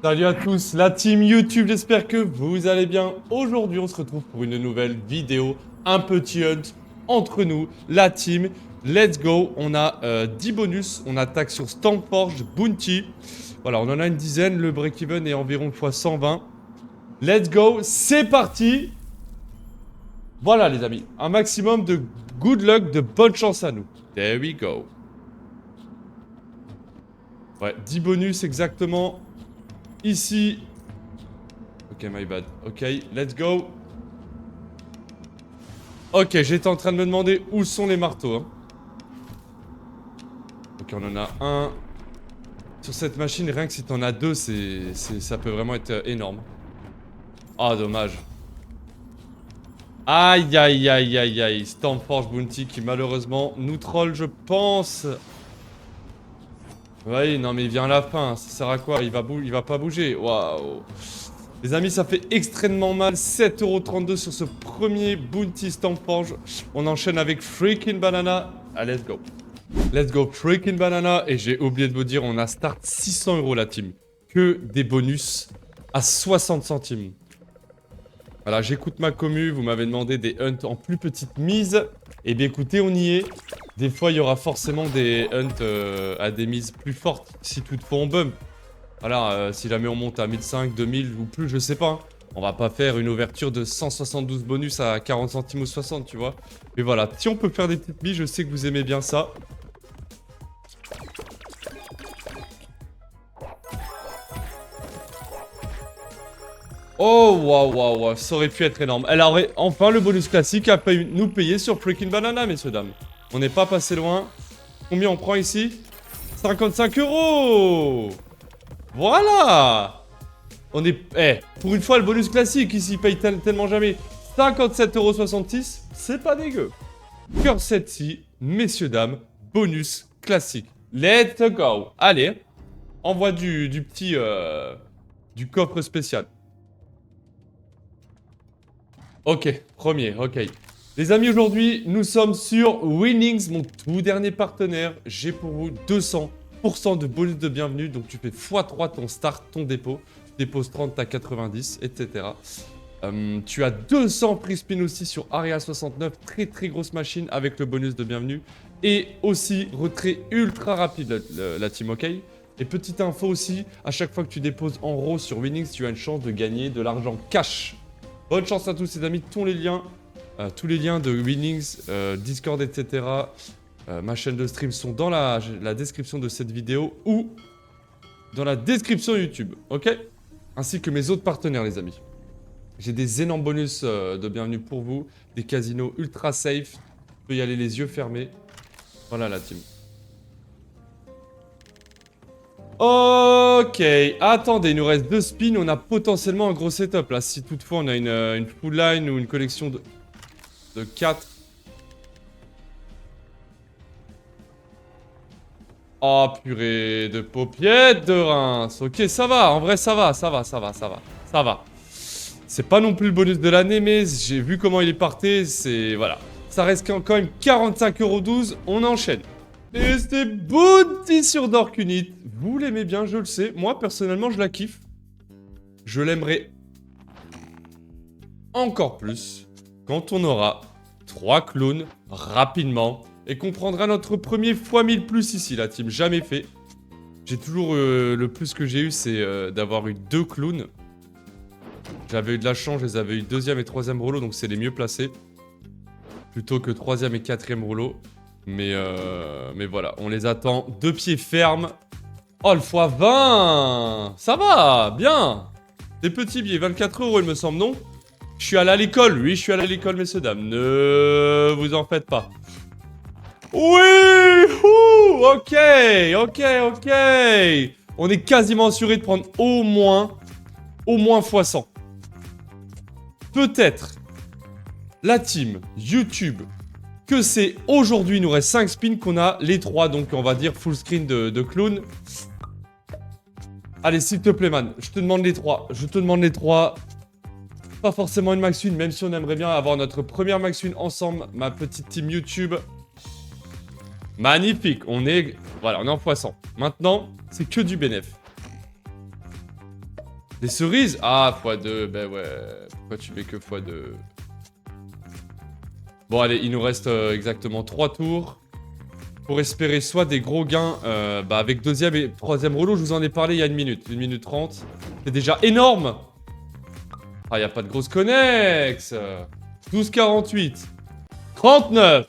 Salut à tous, la team YouTube, j'espère que vous allez bien. Aujourd'hui, on se retrouve pour une nouvelle vidéo, un petit hunt entre nous, la team. Let's go, on a 10 bonus, on attaque sur Stormforge, Bounty. Voilà, on en a une dizaine, le break-even est environ x 120. Let's go, c'est parti. Voilà les amis, un maximum de good luck, de bonne chance à nous. There we go. Ouais, 10 bonus exactement. Ici. Ok, my bad. Ok, let's go. Ok, j'étais en train de me demander où sont les marteaux. Hein. Ok, on en a un. Sur cette machine, rien que si t'en as deux, ça peut vraiment être énorme. Ah, dommage. Aïe, aïe, aïe, aïe, aïe. Stormforge Bounty qui malheureusement nous troll, je pense. Oui, non mais il vient à la fin. Ça sert à quoi? Il va pas bouger. Waouh. Les amis, ça fait extrêmement mal. 7,32€ sur ce premier Bounty Stormforge. On enchaîne avec Freaking Banana. Allez, let's go. Let's go, Freaking Banana. Et j'ai oublié de vous dire, on a start 600€ la team. Que des bonus à 60 centimes. Voilà, j'écoute ma commu. Vous m'avez demandé des hunts en plus petite mise. Et bien écoutez, on y est. Des fois, il y aura forcément des hunts à des mises plus fortes. Si toutefois on bump. Voilà, si jamais on monte à 1500, 2000 ou plus, je sais pas. Hein. On va pas faire une ouverture de 172 bonus à 40 centimes ou 60, tu vois. Mais voilà, si on peut faire des petites billes, je sais que vous aimez bien ça. Oh, waouh, waouh, waouh, ça aurait pu être énorme. Elle aurait enfin le bonus classique à nous payer sur Freaking Banana, messieurs, dames. On n'est pas passé loin. Combien on prend ici? 55€. Voilà. On est... Eh, pour une fois, le bonus classique ici, il paye tellement jamais. 57,66€, c'est pas dégueu. Cœur 7 messieurs, dames, bonus classique. Let's go. Allez, envoie du petit... du coffre spécial. Ok, premier, ok. Les amis, aujourd'hui, nous sommes sur Winnings, mon tout dernier partenaire. J'ai pour vous 200% de bonus de bienvenue. Donc, tu fais x3 ton start, ton dépôt. Tu déposes 30, t'as 90, etc. Tu as 200 free spin aussi sur Aria 69. Très, très grosse machine avec le bonus de bienvenue. Et aussi, retrait ultra rapide, la team, ok. Et petite info aussi, à chaque fois que tu déposes en RAW sur Winnings, tu as une chance de gagner de l'argent cash. Bonne chance à tous les amis, tous les liens de Winnings, Discord, etc. Ma chaîne de stream sont dans la description de cette vidéo ou dans la description YouTube, ok? Ainsi que mes autres partenaires, les amis. J'ai des énormes bonus de bienvenue pour vous, des casinos ultra safe, tu peux y aller les yeux fermés. Voilà la team. Ok, attendez, il nous reste 2 spins, on a potentiellement un gros setup là, si toutefois on a une full line ou une collection de 4. Oh purée de paupiètes de Reims. Ok, ça va, en vrai ça va. C'est pas non plus le bonus de l'année, mais j'ai vu comment il est parti, c'est... Voilà. Ça reste quand même 45,12€, on enchaîne. Et c'est Bounty sur Dark Unit. Vous l'aimez bien, je le sais. Moi, personnellement, je la kiffe. Je l'aimerais encore plus quand on aura 3 clones rapidement et qu'on prendra notre premier x1000 plus ici, la team. Jamais fait. J'ai toujours... le plus que j'ai eu, c'est d'avoir eu 2 clones. J'avais eu de la chance, je les avais eu 2e et 3e rouleau, donc c'est les mieux placés. Plutôt que 3e et 4e rouleau. Mais voilà, on les attend de pied ferme. Oh, le x20. Ça va, bien. Des petits billets, 24€, il me semble, non? Je suis allé à l'école, oui, je suis allé à l'école, messieurs, dames. Ne vous en faites pas. Oui, ok. On est quasiment assuré de prendre au moins x100. Peut-être la team YouTube que c'est aujourd'hui, il nous reste 5 spins qu'on a les 3, donc on va dire full screen de clown. Allez, s'il te plaît, man, je te demande les 3. Pas forcément une max win, même si on aimerait bien avoir notre première max win ensemble, ma petite team YouTube. Magnifique, on est... Voilà, on est en x100. Maintenant, c'est que du bénéf. Des cerises? Ah, x2, ben ouais. Pourquoi tu mets que x2? Bon, allez, il nous reste exactement 3 tours. Pour espérer soit des gros gains avec deuxième et troisième rouleau, je vous en ai parlé il y a 1 minute. 1 minute 30. C'est déjà énorme. Ah, il n'y a pas de grosse connexe. 12,48. 39.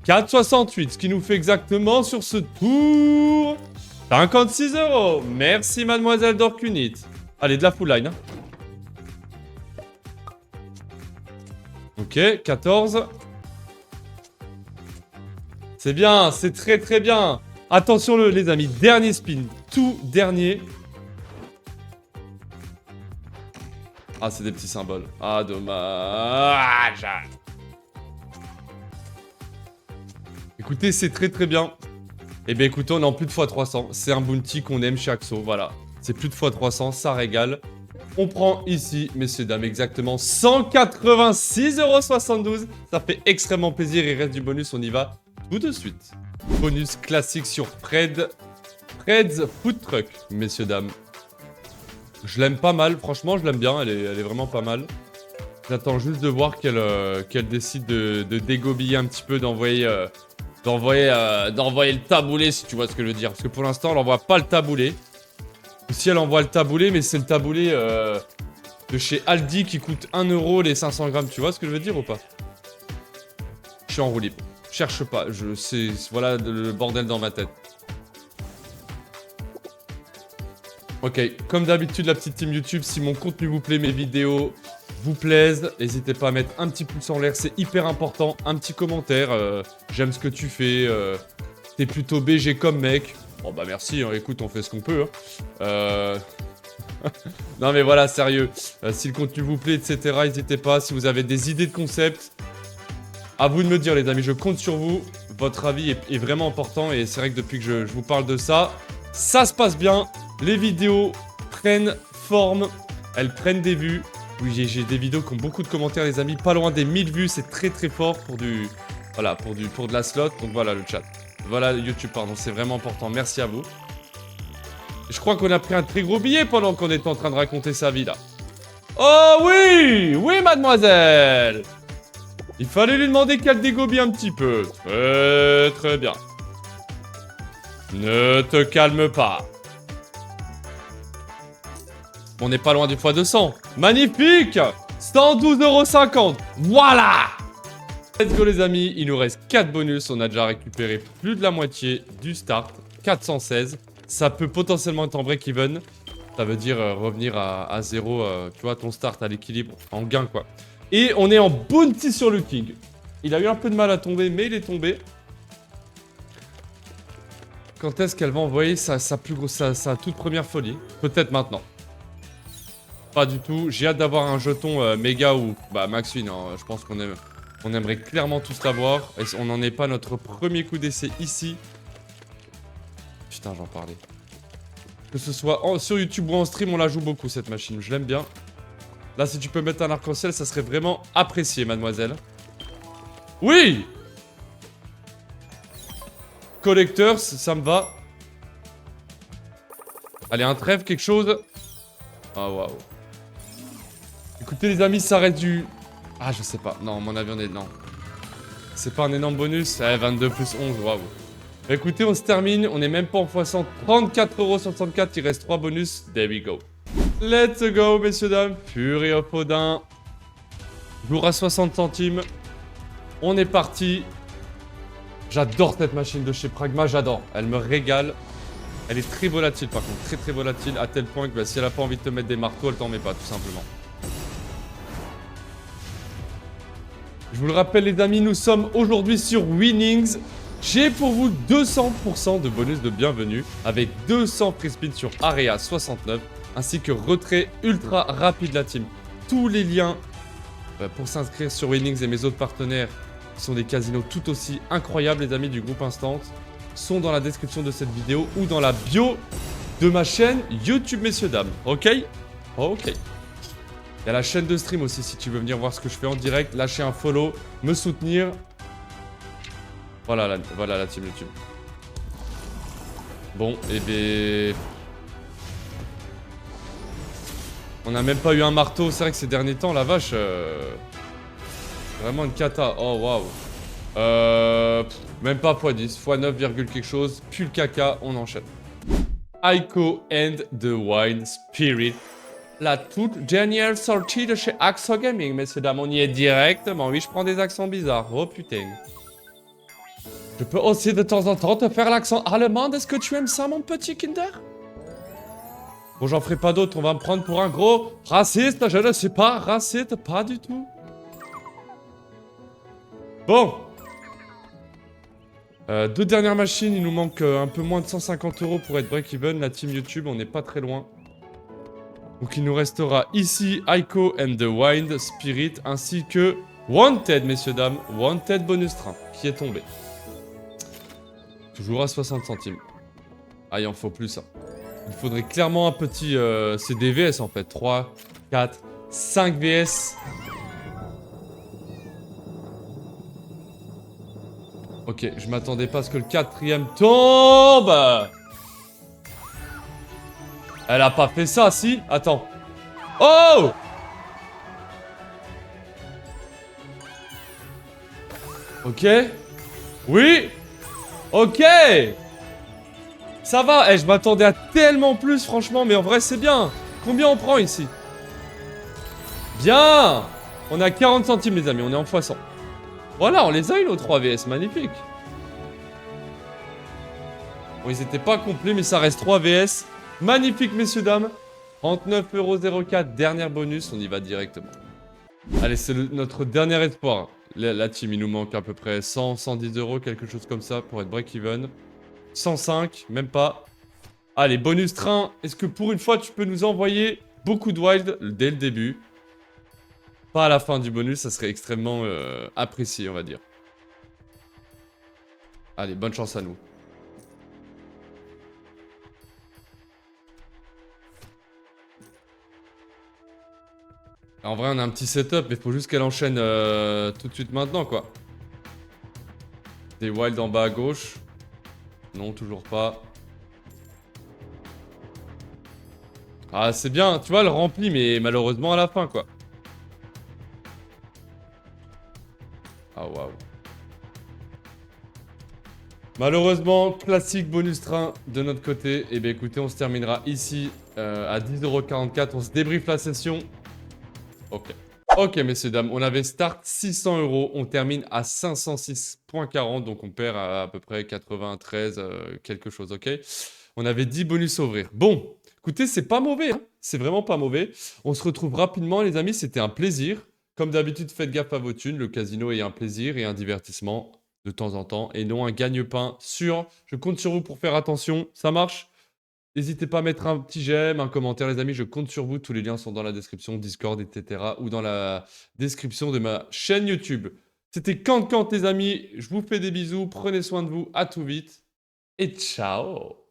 4,68. Ce qui nous fait exactement sur ce tour 56 €. Merci, mademoiselle Dorkunit. Allez, de la full line. Hein. Ok, 14. C'est bien, c'est très très bien. Attention les amis, dernier spin, tout dernier. Ah, c'est des petits symboles. Ah, dommage. Écoutez, c'est très très bien. Eh bien écoutez, on est en plus de x300. C'est un bounty qu'on aime chez Axo, voilà. C'est plus de x300, ça régale. On prend ici, messieurs, dames, exactement 186,72 €. Ça fait extrêmement plaisir. Il reste du bonus, on y va tout de suite. Bonus classique sur Fred's Food Truck, messieurs, dames. Je l'aime pas mal, franchement, je l'aime bien. Elle est vraiment pas mal. J'attends juste de voir qu'elle décide de dégobiller un petit peu, d'envoyer le taboulé, si tu vois ce que je veux dire. Parce que pour l'instant, elle n'envoie pas le taboulé. Si elle envoie le taboulé, mais c'est le taboulé de chez Aldi qui coûte 1 € les 500 grammes. Tu vois ce que je veux dire ou pas? Je suis en roue libre. Cherche pas. Voilà le bordel dans ma tête. Ok, comme d'habitude, la petite team YouTube, si mon contenu vous plaît, mes vidéos vous plaisent, n'hésitez pas à mettre un petit pouce en l'air, c'est hyper important. Un petit commentaire, j'aime ce que tu fais, t'es plutôt BG comme mec. Bon bah merci, hein, écoute, on fait ce qu'on peut. Hein. Non mais voilà, sérieux, si le contenu vous plaît, etc., n'hésitez pas. Si vous avez des idées de concepts, à vous de me dire les amis, je compte sur vous. Votre avis est vraiment important et c'est vrai que depuis que je vous parle de ça, ça se passe bien. Les vidéos prennent forme, elles prennent des vues. Oui, j'ai des vidéos qui ont beaucoup de commentaires, les amis. Pas loin des 1000 vues, c'est très très fort pour du... Voilà, pour de la slot. Donc voilà le chat. Voilà YouTube, pardon, c'est vraiment important. Merci à vous. Je crois qu'on a pris un très gros billet pendant qu'on était en train de raconter sa vie, là. Oh oui! Oui, mademoiselle! Il fallait lui demander qu'elle dégobie un petit peu. Très très bien. Ne te calme pas. On n'est pas loin du x200. Magnifique! 112,50 €. Voilà! Let's go les amis, il nous reste 4 bonus. On a déjà récupéré plus de la moitié du start. 416. Ça peut potentiellement être en break-even. Ça veut dire revenir à 0, tu vois, ton start à l'équilibre, en gain quoi. Et on est en bounty sur le king. Il a eu un peu de mal à tomber, mais il est tombé. Quand est-ce qu'elle va envoyer sa toute première folie? Peut-être maintenant. Pas du tout. J'ai hâte d'avoir un jeton méga ou max win. Hein. Je pense qu'on aimerait clairement tous l'avoir. Et on n'en est pas notre premier coup d'essai ici. Putain, j'en parlais. Que ce soit sur YouTube ou en stream, on la joue beaucoup cette machine. Je l'aime bien. Là, si tu peux mettre un arc-en-ciel, ça serait vraiment apprécié, mademoiselle. Oui! Collectors, ça me va. Allez, un trèfle, quelque chose. Ah, waouh. Écoutez, les amis, ça reste du... Ah, je sais pas. Non, mon avis, on est... Non. C'est pas un énorme bonus. 22 plus 11, waouh. Écoutez, on se termine. On est même pas en x100. 34,64 €. Il reste 3 bonus. There we go. Let's go, messieurs, dames. Fury of Odin. Jour à 60 centimes. On est parti. J'adore cette machine de chez Pragma, j'adore. Elle me régale. Elle est très volatile par contre, très très volatile, à tel point que si elle a pas envie de te mettre des marteaux, elle t'en met pas, tout simplement. Je vous le rappelle les amis, nous sommes aujourd'hui sur Winnings. J'ai pour vous 200% de bonus de bienvenue, avec 200 free spins sur Area 69, ainsi que retrait ultra rapide la team. Tous les liens pour s'inscrire sur Winnings et mes autres partenaires, qui sont des casinos tout aussi incroyables les amis du groupe Instant, sont dans la description de cette vidéo ou dans la bio de ma chaîne YouTube, messieurs, dames. Ok? Ok. Il y a la chaîne de stream aussi si tu veux venir voir ce que je fais en direct. Lâcher un follow, me soutenir. Voilà la team YouTube. Bon, et bien... On n'a même pas eu un marteau. C'est vrai que ces derniers temps, la vache... Vraiment une cata. Oh, waouh. Même pas x10. x9, quelque chose. Puis le caca, on enchaîne. Ico and the Wild Spirit. La toute dernière sortie de chez Axo Gaming, messieurs, dames. On y est directement. Oui, je prends des accents bizarres. Oh, putain. Je peux aussi de temps en temps te faire l'accent allemand. Est-ce que tu aimes ça, mon petit Kinder? Bon, j'en ferai pas d'autres. On va me prendre pour un gros raciste. Je ne suis pas raciste, pas du tout. Bon. Deux dernières machines. Il nous manque un peu moins de 150 € pour être break-even. La team YouTube, on n'est pas très loin. Donc il nous restera ici Ico and the Wild Spirit ainsi que Wanted, messieurs, dames. Wanted bonus train qui est tombé. Toujours à 60 centimes. Ah, il en faut plus, ça. Il faudrait clairement un petit... c'est des VS, en fait. 3, 4, 5 VS. Ok, je m'attendais pas à ce que le quatrième tombe. Elle a pas fait ça, si? Attends. Oh! Ok. Oui. Ok. Ça va. Eh, je m'attendais à tellement plus, franchement. Mais en vrai, c'est bien. Combien on prend ici? Bien. On a 40 centimes, les amis. On est en x100. Voilà, on les a eu, nos 3 VS. Magnifique. Bon, ils étaient pas complets, mais ça reste 3 VS. Magnifique, messieurs, dames. 39,04 €. Dernière bonus. On y va directement. Allez, c'est notre dernier espoir. La team, il nous manque à peu près 100, 110 €, quelque chose comme ça, pour être break-even. 105, même pas. Allez, bonus train. Est-ce que pour une fois, tu peux nous envoyer beaucoup de wild dès le début? Pas à la fin du bonus, ça serait extrêmement apprécié, on va dire. Allez, bonne chance à nous. En vrai, on a un petit setup, mais il faut juste qu'elle enchaîne tout de suite maintenant, quoi. Des wild en bas à gauche. Non, toujours pas. Ah, c'est bien, tu vois, elle remplit, mais malheureusement à la fin, quoi. Ah, waouh. Malheureusement, classique bonus train de notre côté. Et bien écoutez, on se terminera ici à 10,44 €. On se débriefe la session. Ok. Ok, messieurs, dames, on avait start 600 €. On termine à 506,40 €. Donc on perd à peu près 93, quelque chose, ok? On avait 10 bonus à ouvrir. Bon, écoutez, c'est pas mauvais, hein. C'est vraiment pas mauvais. On se retrouve rapidement, les amis. C'était un plaisir. Comme d'habitude, faites gaffe à vos thunes. Le casino est un plaisir et un divertissement de temps en temps. Et non un gagne-pain sûr. Je compte sur vous pour faire attention. Ça marche? N'hésitez pas à mettre un petit j'aime, un commentaire, les amis. Je compte sur vous. Tous les liens sont dans la description, Discord, etc. Ou dans la description de ma chaîne YouTube. C'était Kant, les amis. Je vous fais des bisous. Prenez soin de vous. À tout vite. Et ciao!